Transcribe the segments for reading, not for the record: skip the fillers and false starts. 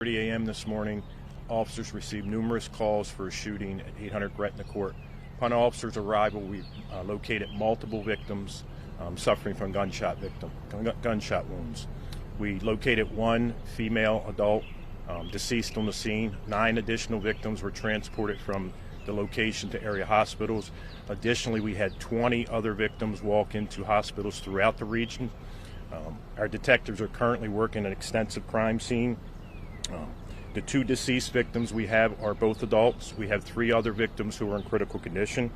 3 a.m. this morning, officers received numerous calls for a shooting at 800 Gretna Court. Upon officers' arrival, we located multiple victims suffering from gunshot wounds. We located 1 female adult deceased on the scene. 9 additional victims were transported from the location to area hospitals. Additionally, we had 20 other victims walk into hospitals throughout the region. Our detectives are currently working an extensive crime scene. The 2 deceased victims we have are both adults. We have 3 other victims who are in critical condition.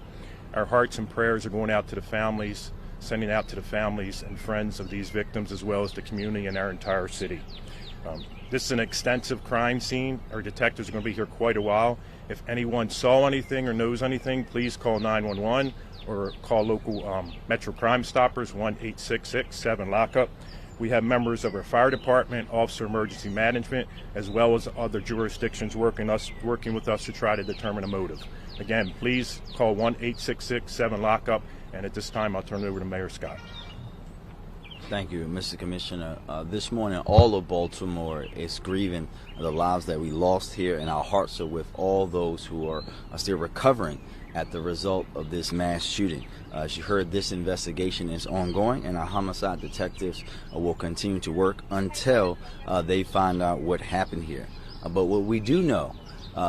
Our hearts and prayers are going out to the families, sending out to the families and friends of these victims as well as the community and our entire city. This is an extensive crime scene. Our detectives are going to be here quite a while. If anyone saw anything or knows anything, please call 911 or call local Metro Crime Stoppers, 1-866-7-LOCK-UP. We have members of our fire department, Officer Emergency Management, as well as other jurisdictions working with us to try to determine a motive. Again, please call 1-866-7-LOCK-UP, and at this time I'll turn it over to Mayor Scott. Thank you, Mr. Commissioner. This morning, all of Baltimore is grieving the lives that we lost here, and our hearts are with all those who are still recovering at the result of this mass shooting. As you heard, this investigation is ongoing, and our homicide detectives will continue to work until they find out what happened here. But what we do know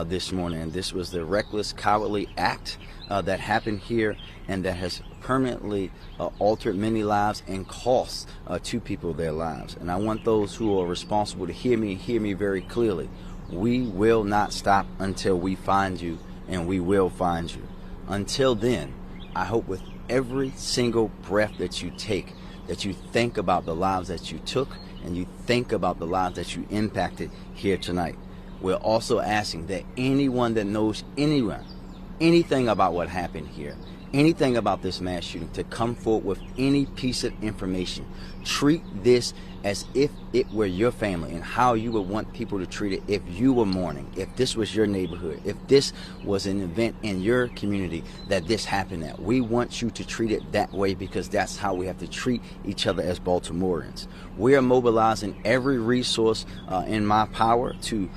this morning, and this was the reckless, cowardly act that happened here, and that has permanently altered many lives and cost two people their lives. And I want those who are responsible to hear me very clearly. We will not stop until we find you, and we will find you. Until then, I hope with every single breath that you take, that you think about the lives that you took, and you think about the lives that you impacted here tonight. We're also asking that anyone that knows anything about what happened here, anything about this mass shooting, to come forward with any piece of information. Treat this as if it were your family, and how you would want people to treat it if you were mourning, if this was your neighborhood, if this was an event in your community that this happened at. We want you to treat it that way, because that's how we have to treat each other as Baltimoreans. We are mobilizing every resource in my power to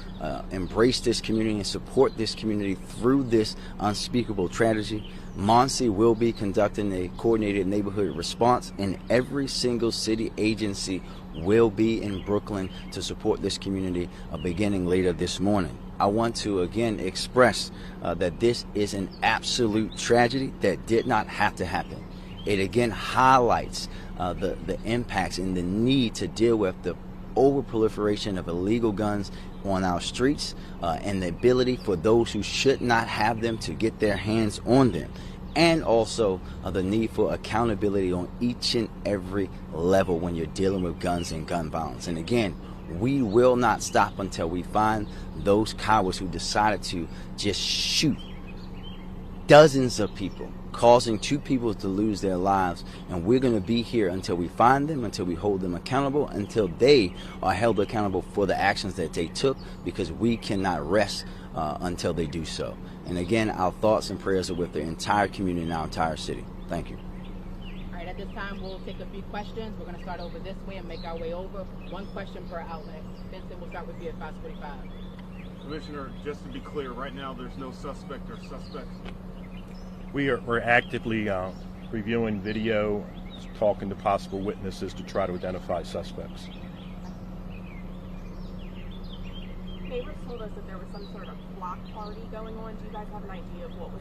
embrace this community and support this community through this unspeakable tragedy. MONSE will be conducting a coordinated neighborhood response, and every single city agency will be in Brooklyn to support this community beginning later this morning. I want to again express that this is an absolute tragedy that did not have to happen. It again highlights the impacts and the need to deal with the overproliferation of illegal guns on our streets, and the ability for those who should not have them to get their hands on them, and also the need for accountability on each and every level when you're dealing with guns and gun violence. And again, we will not stop until we find those cowards who decided to just shoot dozens of people, causing two people to lose their lives. And we're going to be here until we find them, until we hold them accountable, until they are held accountable for the actions that they took, because we cannot rest until they do so. And again, our thoughts and prayers are with the entire community and our entire city. Thank you. All right, at this time, we'll take a few questions. We're going to start over this way and make our way over. One question per outlet. Vincent, we'll start with you at 545. Commissioner, just to be clear, right now there's no suspect or suspects. We're actively reviewing video, talking to possible witnesses to try to identify suspects. Neighbors told us that there was some sort of block party going on. Do you guys have an idea of what was?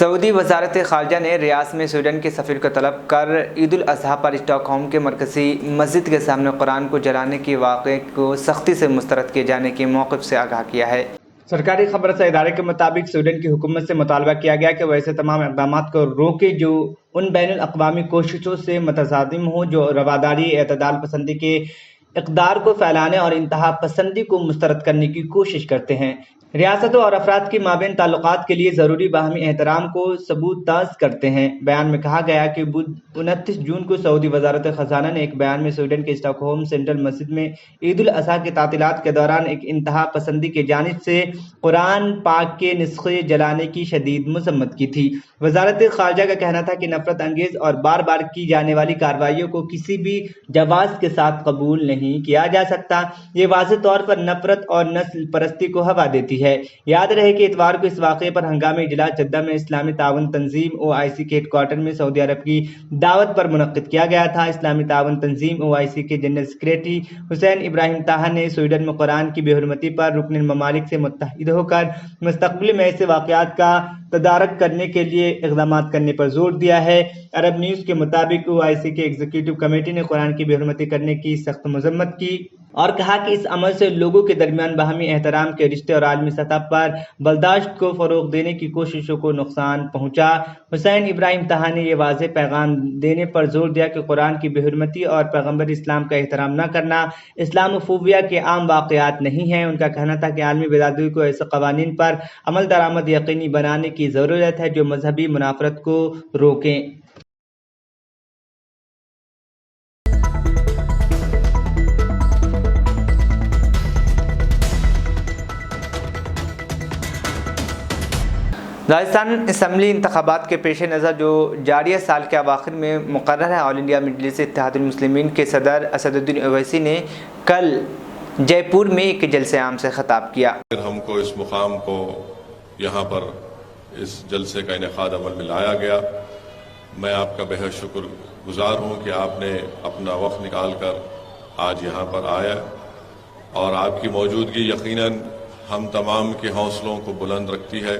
سعودی وزارت خارجہ نے ریاض میں Sweden کے سفیر کو طلب کر عید الاضحیٰ پر stock home کے مرکزی مسجد کے سامنے قرآن کو جلانے کے واقعے کو سختی سے مسترد کیے جانے کے موقف سے آگاہ کیا ہے۔ سرکاری خبر سے ادارے کے مطابق سویڈن کی حکومت سے مطالبہ کیا گیا کہ وہ ایسے تمام اقدامات کو روکے جو ان بین الاقوامی کوششوں سے متصادم ہوں جو رواداری، اعتدال پسندی کے اقدار کو پھیلانے اور انتہا پسندی کو مسترد کرنے کی کوشش کرتے ہیں۔ ریاستوں اور افراد کے مابین تعلقات کے لیے ضروری باہمی احترام کو ثبوتاز کرتے ہیں۔ بیان میں کہا گیا کہ 29 جون کو سعودی وزارت خزانہ نے ایک بیان میں سویڈن کے اسٹاک ہوم سینٹرل مسجد میں عید الاضحیٰ کے تعطیلات کے دوران ایک انتہا پسندی کی جانب سے قرآن پاک کے نسخے جلانے کی شدید مذمت کی تھی۔ وزارت خارجہ کا کہنا تھا کہ نفرت انگیز اور بار بار کی جانے والی کارروائیوں کو کسی بھی جواز کے ساتھ قبول نہیں کیا جا سکتا۔ یہ واضح طور پر نفرت اور نسل پرستی کو ہوا دیتی ہے۔ یاد رہے کہ اتوار کو اس واقعے پر ہنگامی اجلاس جدہ میں اسلامی تعاون تنظیم OIC کے ہیڈ کوارٹر میں سعودی عرب کی دعوت پر منعقد کیا گیا تھا۔ اسلامی تعاون تنظیم OIC کے جنرل سیکریٹری حسین ابراہیم طاہا نے سویڈن میں قرآن کی بے حرمتی پر رکن الممالک سے متحد ہو کر مستقبل میں ایسے واقعات کا تدارک کرنے کے لیے اقدامات کرنے پر زور دیا ہے۔ عرب نیوز کے مطابق OIC کے ایگزیکٹو کمیٹی نے قرآن کی بے حرمتی کرنے کی سخت مذمت کی اور کہا کہ اس عمل سے لوگوں کے درمیان باہمی احترام کے رشتے اور عالمی سطح پر برداشت کو فروغ دینے کی کوششوں کو نقصان پہنچا۔ حسین ابراہیم طاہا نے یہ واضح پیغام دینے پر زور دیا کہ قرآن کی بے حرمتی اور پیغمبر اسلام کا احترام نہ کرنا اسلاموفوبیا کے عام واقعات نہیں ہیں۔ ان کا کہنا تھا کہ عالمی بیداری کو ایسے قوانین پر عمل درآمد یقینی بنانے کی ضرورت ہے جو مذہبی منافرت کو روکیں۔ راجستھان اسمبلی انتخابات کے پیش نظر جو جاریہ سال کے اواخر میں مقرر ہے، آل انڈیا مجلس اتحاد المسلمین کے صدر اسد الدین اویسی نے کل جے پور میں ایک جلسے عام سے خطاب کیا۔ ہم کو اس مقام کو یہاں پر اس جلسے کا انعقاد عمل میں لایا گیا۔ میں آپ کا بہت شکر گزار ہوں کہ آپ نے اپنا وقت نکال کر آج یہاں پر آیا اور آپ کی موجودگی یقیناً ہم تمام کے حوصلوں کو بلند رکھتی ہے۔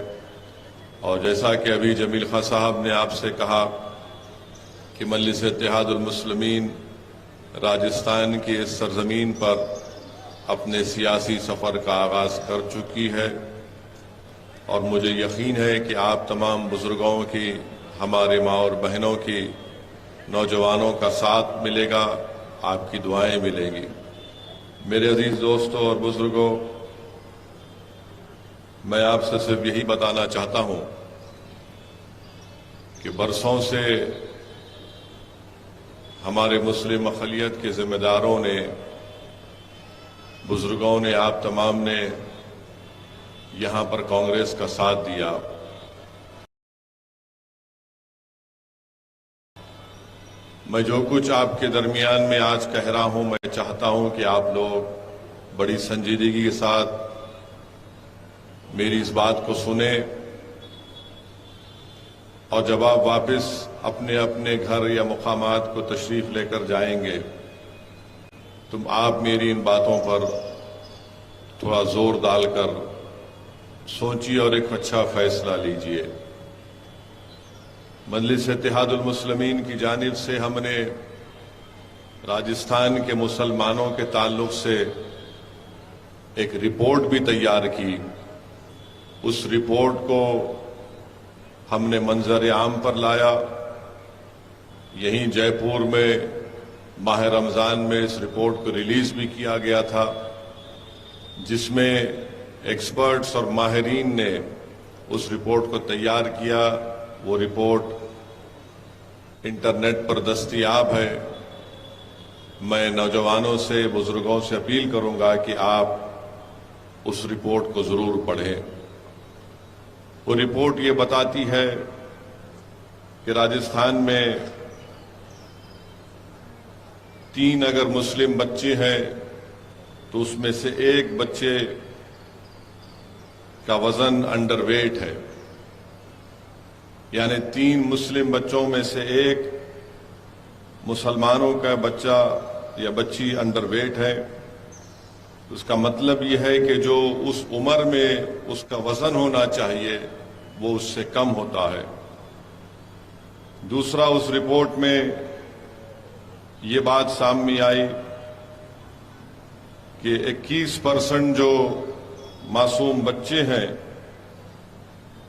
اور جیسا کہ ابھی جمیل خان صاحب نے آپ سے کہا کہ مجلس اتحاد المسلمین راجستھان کی اس سرزمین پر اپنے سیاسی سفر کا آغاز کر چکی ہے اور مجھے یقین ہے کہ آپ تمام بزرگوں کی، ہمارے ماں اور بہنوں کی، نوجوانوں کا ساتھ ملے گا، آپ کی دعائیں ملیں گی۔ میرے عزیز دوستوں اور بزرگوں، میں آپ سے صرف یہی بتانا چاہتا ہوں کہ برسوں سے ہمارے مسلم اقلیت کے ذمہ داروں نے، بزرگوں نے، آپ تمام نے یہاں پر کانگریس کا ساتھ دیا۔ میں جو کچھ آپ کے درمیان میں آج کہہ رہا ہوں، میں چاہتا ہوں کہ آپ لوگ بڑی سنجیدگی کے ساتھ میری اس بات کو سنیں اور جب آپ واپس اپنے اپنے گھر یا مقامات کو تشریف لے کر جائیں گے تو آپ میری ان باتوں پر تھوڑا زور ڈال کر سوچیے اور ایک اچھا فیصلہ لیجئے۔ مجلس اتحاد المسلمین کی جانب سے ہم نے راجستھان کے مسلمانوں کے تعلق سے ایک رپورٹ بھی تیار کی۔ اس رپورٹ کو ہم نے منظر عام پر لایا۔ یہیں جے پور میں ماہ رمضان میں اس رپورٹ کو ریلیز بھی کیا گیا تھا، جس میں ایکسپرٹس اور ماہرین نے اس رپورٹ کو تیار کیا۔ وہ رپورٹ انٹرنیٹ پر دستیاب ہے۔ میں نوجوانوں سے، بزرگوں سے اپیل کروں گا کہ آپ اس رپورٹ کو ضرور پڑھیں۔ وہ رپورٹ یہ بتاتی ہے کہ راجستھان میں 3 اگر مسلم بچے ہیں تو اس میں سے 1 بچے کا وزن انڈر ویٹ ہے، یعنی 3 مسلم بچوں میں سے 1 مسلمانوں کا بچہ یا بچی انڈر ویٹ ہے۔ اس کا مطلب یہ ہے کہ جو اس عمر میں اس کا وزن ہونا چاہیے وہ اس سے کم ہوتا ہے۔ دوسرا، اس رپورٹ میں یہ بات سامنے آئی کہ 21% جو معصوم بچے ہیں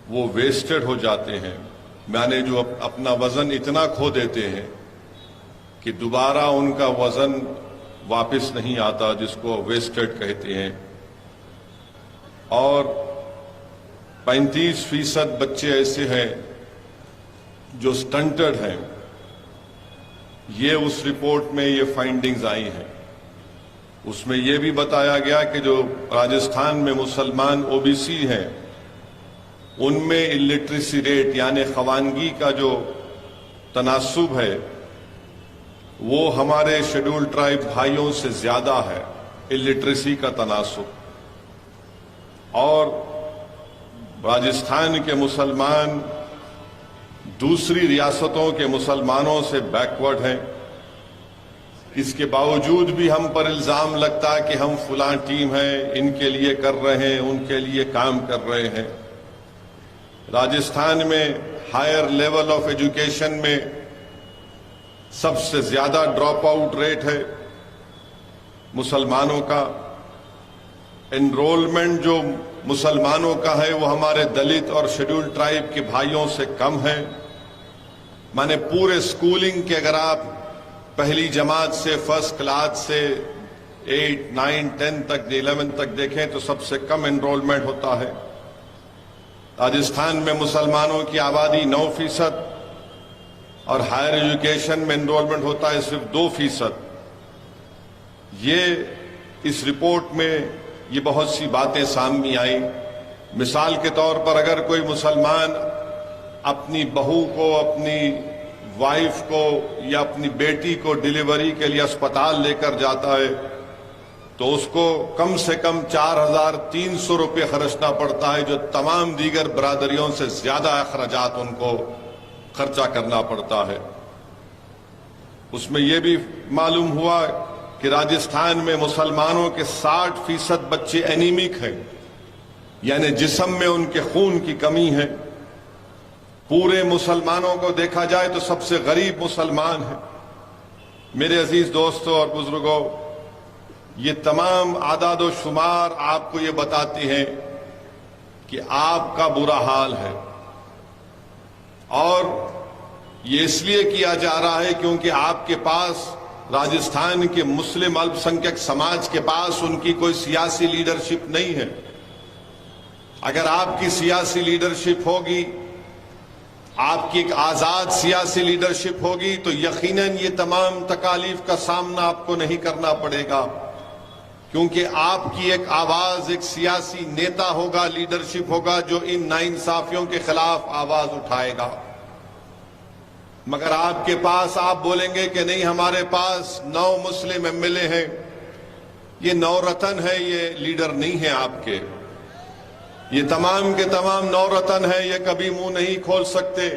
وہ ویسٹڈ ہو جاتے ہیں، یعنی جو اپنا وزن اتنا کھو دیتے ہیں کہ دوبارہ ان کا وزن واپس نہیں آتا، جس کو ویسٹڈ کہتے ہیں۔ اور 35% بچے ایسے ہیں جو سٹنٹڈ ہیں۔ یہ اس رپورٹ میں یہ فائنڈنگز آئی ہیں۔ اس میں یہ بھی بتایا گیا کہ جو راجستھان میں مسلمان OBC ہیں ان میں الٹریسی ریٹ یعنی خوانگی کا جو تناسب ہے وہ ہمارے شیڈول ٹرائب بھائیوں سے زیادہ ہے، الٹریسی کا تناسب۔ اور راجستھان کے مسلمان دوسری ریاستوں کے مسلمانوں سے بیکورڈ ہیں۔ اس کے باوجود بھی ہم پر الزام لگتا ہے کہ ہم فلاں ٹیم ہیں، ان کے لیے کر رہے ہیں، ان کے لیے کام کر رہے ہیں۔ راجستھان میں ہائر لیول آف ایجوکیشن میں سب سے زیادہ ڈراپ آؤٹ ریٹ ہے مسلمانوں کا۔ انرولمنٹ جو مسلمانوں کا ہے وہ ہمارے دلت اور شیڈول ٹرائب کے بھائیوں سے کم ہے۔ مانے پورے سکولنگ کے اگر آپ پہلی جماعت سے فرسٹ کلاس سے 8, 9, 10 تک 11 تک دیکھیں تو سب سے کم انرولمنٹ ہوتا ہے۔ راجستھان میں مسلمانوں کی آبادی 9% اور ہائر ایجوکیشن میں انرولمنٹ ہوتا ہے صرف 2%۔ یہ اس رپورٹ میں یہ بہت سی باتیں سامنے آئی۔ مثال کے طور پر اگر کوئی مسلمان اپنی بہو کو، اپنی وائف کو یا اپنی بیٹی کو ڈیلیوری کے لیے اسپتال لے کر جاتا ہے تو اس کو کم سے کم 4,300 روپے خرچنا پڑتا ہے، جو تمام دیگر برادریوں سے زیادہ اخراجات ان کو خرچہ کرنا پڑتا ہے۔ اس میں یہ بھی معلوم ہوا کہ راجستھان میں مسلمانوں کے 60% بچے اینیمک ہیں، یعنی جسم میں ان کے خون کی کمی ہے۔ پورے مسلمانوں کو دیکھا جائے تو سب سے غریب مسلمان ہیں۔ میرے عزیز دوستوں اور بزرگوں، یہ تمام اعداد و شمار آپ کو یہ بتاتی ہیں کہ آپ کا برا حال ہے، اور یہ اس لیے کیا جا رہا ہے کیونکہ آپ کے پاس، راجستھان کے مسلم الپ سنکھیک سماج کے پاس ان کی کوئی سیاسی لیڈرشپ نہیں ہے۔ اگر آپ کی سیاسی لیڈرشپ ہوگی، آپ کی ایک آزاد سیاسی لیڈرشپ ہوگی تو یقیناً یہ تمام تکالیف کا سامنا آپ کو نہیں کرنا پڑے گا، کیونکہ آپ کی ایک آواز، ایک سیاسی نیتا ہوگا، لیڈرشپ ہوگا جو ان ناانصافیوں کے خلاف آواز اٹھائے گا۔ مگر آپ کے پاس آپ بولیں گے کہ نہیں، ہمارے پاس 9 مسلم MLA ہیں، یہ 9 رتن ہے، یہ لیڈر نہیں ہیں آپ کے۔ یہ تمام کے تمام 9 رتن ہیں، یہ کبھی منہ نہیں کھول سکتے۔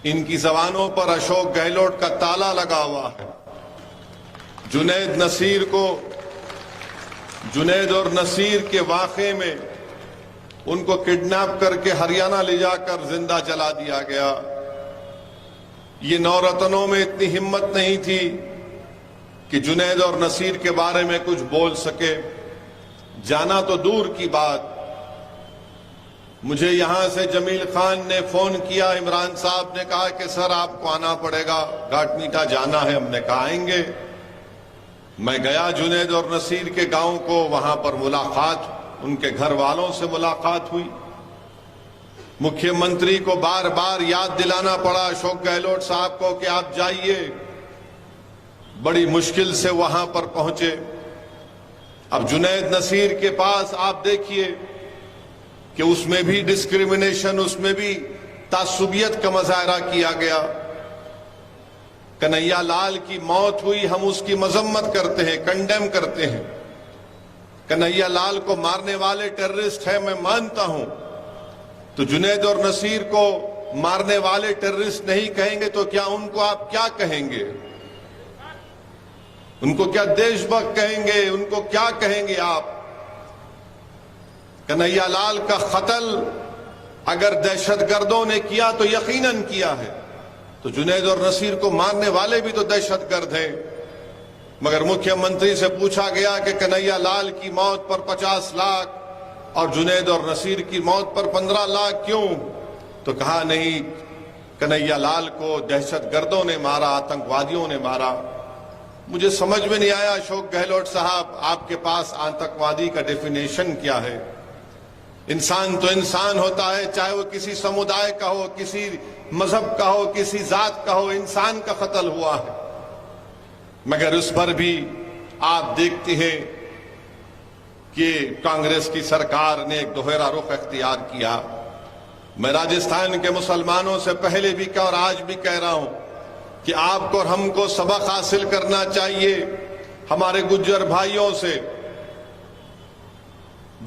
ان کی زبانوں پر اشوک گہلوٹ کا تالا لگا ہوا ہے۔ جنید اور نصیر کے واقعے میں ان کو کڈنیپ کر کے ہریانہ لے جا کر زندہ جلا دیا گیا۔ یہ 9 رتنوں میں اتنی ہمت نہیں تھی کہ جنید اور نصیر کے بارے میں کچھ بول سکے۔ جانا تو دور کی بات، مجھے یہاں سے جمیل خان نے فون کیا، عمران صاحب نے کہا کہ سر آپ کو آنا پڑے گا، گھاٹ میٹھا جانا ہے۔ ہم نے کہا آئیں گے۔ میں گیا جنید اور نصیر کے گاؤں کو، وہاں پر ملاقات، ان کے گھر والوں سے ملاقات ہوئی۔ مکھیہ منتری کو بار بار یاد دلانا پڑا اشوک گہلوٹ صاحب کو کہ آپ جائیے، بڑی مشکل سے وہاں پر پہنچے۔ اب جنید نصیر کے پاس آپ دیکھیے کہ اس میں بھی ڈسکریمنیشن، اس میں بھی تعصبیت کا مظاہرہ کیا گیا۔ کنہیا لال کی موت ہوئی، ہم اس کی مذمت کرتے ہیں، کنڈیم کرتے ہیں۔ کنہیا لال کو مارنے والے ٹیررسٹ ہیں، میں مانتا ہوں، تو جنید اور نصیر کو مارنے والے ٹیررسٹ نہیں کہیں گے تو کیا ان کو آپ کیا کہیں گے؟ ان کو کیا دیش بھکت کہیں گے؟ ان کو کیا کہیں گے آپ؟ کنہیا لال کا قتل اگر دہشت گردوں نے کیا تو یقیناً کیا ہے، تو جنید اور نصیر کو مارنے والے بھی تو دہشت گرد ہیں۔ مگر مکھیہ منتری سے پوچھا گیا کہ کنہیا لال کی موت پر 50 لاکھ اور جنید اور نصیر کی موت پر 15 لاکھ کیوں؟ تو کہا نہیں، کنہیا لال کو دہشت گردوں نے مارا، آتنکوادیوں نے مارا۔ مجھے سمجھ میں نہیں آیا اشوک گہلوٹ صاحب، آپ کے پاس آتنکوادی کا ڈیفینیشن کیا ہے؟ انسان تو انسان ہوتا ہے، چاہے وہ کسی سمودائے کا ہو، کسی مذہب کا ہو، کسی ذات کا ہو، انسان کا قتل ہوا ہے۔ مگر اس پر بھی آپ دیکھتے ہیں کہ کانگریس کی سرکار نے ایک دوہرا رخ اختیار کیا۔ میں راجستھان کے مسلمانوں سے پہلے بھی کہا اور آج بھی کہہ رہا ہوں کہ آپ کو اور ہم کو سبق حاصل کرنا چاہیے ہمارے گجر بھائیوں سے،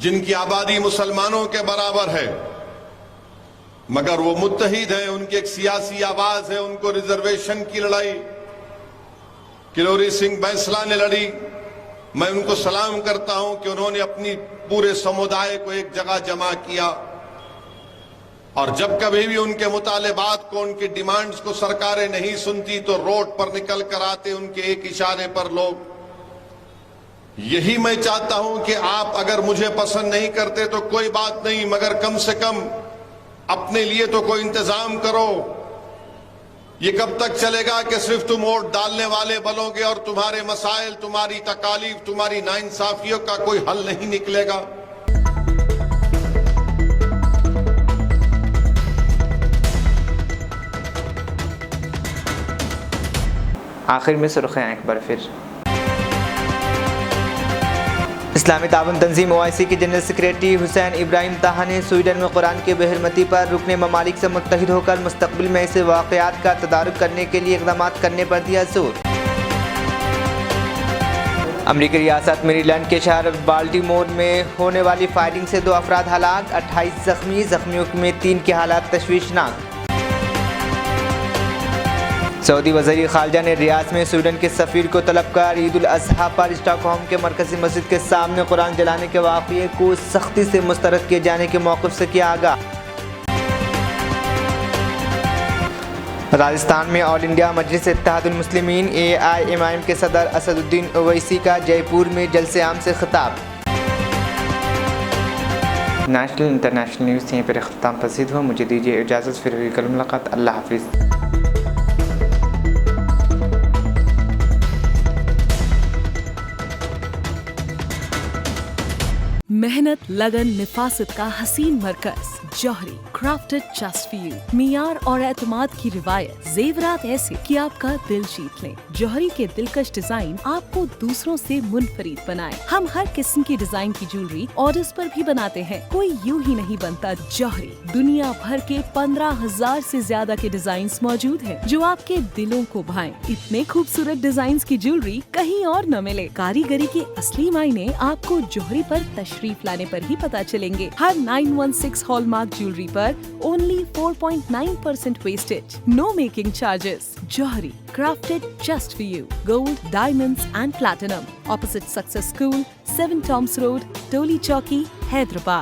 جن کی آبادی مسلمانوں کے برابر ہے مگر وہ متحد ہیں، ان کی ایک سیاسی آواز ہے، ان کو ریزرویشن کی لڑائی کلوری سنگھ بینسلا نے لڑی۔ میں ان کو سلام کرتا ہوں کہ انہوں نے اپنی پورے سمودائے کو ایک جگہ جمع کیا، اور جب کبھی بھی ان کے مطالبات کو، ان کی ڈیمانڈز کو سرکاریں نہیں سنتی تو روڈ پر نکل کر آتے ان کے ایک اشارے پر لوگ۔ یہی میں چاہتا ہوں کہ آپ اگر مجھے پسند نہیں کرتے تو کوئی بات نہیں، مگر کم سے کم اپنے لیے تو کوئی انتظام کرو۔ یہ کب تک چلے گا کہ صرف تم ووٹ ڈالنے والے بنو گے اور تمہارے مسائل، تمہاری تکالیف، تمہاری ناانصافیوں کا کوئی حل نہیں نکلے گا؟ آخر میں سرخیاں ایک بار پھر۔ اسلامی تعاون تنظیم OIC کے جنرل سیکریٹری حسین ابراہیم طاہا نے سویڈن میں قرآن کی بے حرمتی پر رکن ممالک سے متحد ہو کر مستقبل میں ایسے واقعات کا تدارک کرنے کے لیے اقدامات کرنے پر دیا زور۔ امریکی ریاست میری لینڈ کے شہر بالٹیمور میں ہونے والی فائرنگ سے 2 افراد ہلاک، 28 زخمی، زخمیوں میں 3 کی حالت تشویشناک۔ سعودی وزیر خارجہ نے ریاض میں سویڈن کے سفیر کو طلب کر عید الاضحیٰ پر اسٹاک ہوم کے مرکزی مسجد کے سامنے قرآن جلانے کے واقعے کو سختی سے مسترد کیے جانے کے موقف سے کیا آگاہ۔ راجستھان میں آل انڈیا مجلس اتحاد المسلمین AIMIM کے صدر اسد الدین اویسی کا جے پور میں جلسے عام سے خطاب۔ نیشنل انٹرنیشنل نیوز یہیں پر اختتام پذیر ہوا۔ مجھے دیجیے اجازت، پھر ہوگی کل ملاقات۔ اللہ حافظ۔ محنت، لگن، نفاست کا حسین مرکز جوہری، کرافٹڈ جسٹ فار یو۔ معیار اور اعتماد کی روایت، زیورات ایسے کہ آپ کا دل جیت لیں۔ جوہری کے دلکش ڈیزائن آپ کو دوسروں سے منفرد بنائے۔ ہم ہر قسم کی ڈیزائن کی جویلری آرڈرز پر بھی بناتے ہیں، کوئی یوں ہی نہیں بنتا۔ جوہری دنیا بھر کے 15,000 سے زیادہ کے ڈیزائنز موجود ہیں جو آپ کے دلوں کو بھائیں۔ اتنے خوبصورت ڈیزائنز کی جویلری کہیں اور نہ ملے۔ کاریگری کے اصلی معنی آپ کو جوہری پر تشریف لانے پر ہی پتا چلیں گے۔ ہر 916 hall mark jewellery per only 4.9% wastage. No making charges. Johari, crafted just for you. Gold, diamonds and platinum. Opposite Success School, 7 Toms Road, Toli Chowki, Hyderabad.